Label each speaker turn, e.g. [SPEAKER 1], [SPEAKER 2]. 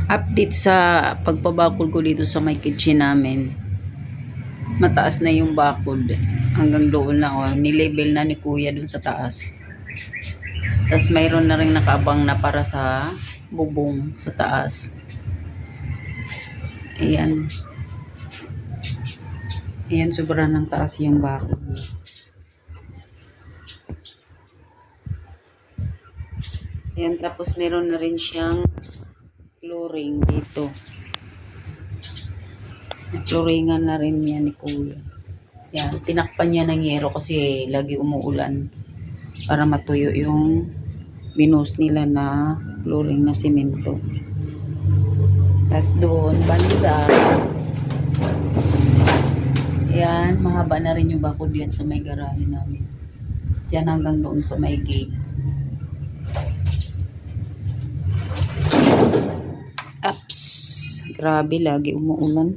[SPEAKER 1] Update sa pagpabakod ko dito sa may kitchen namin. Mataas na yung bakod. Hanggang doon na. Nilevel na ni kuya dun sa taas. Tapos mayroon na rin nakaabang na para sa bubong sa taas. Ayan. Ayan, sobrang ng taas yung bakod. Ayan, tapos meron na rin siyang flooring dito. Flooringan na rin yan ni kuya. Yan, tinakpan niya ng yero kasi lagi umuulan para matuyo yung binos nila na flooring na simento. Tapos doon, banda. Yan, mahaba na rin yung bakod yan sa may garahe namin. Yan hanggang doon sa may gate. Ups, grabe, lagi umuulan.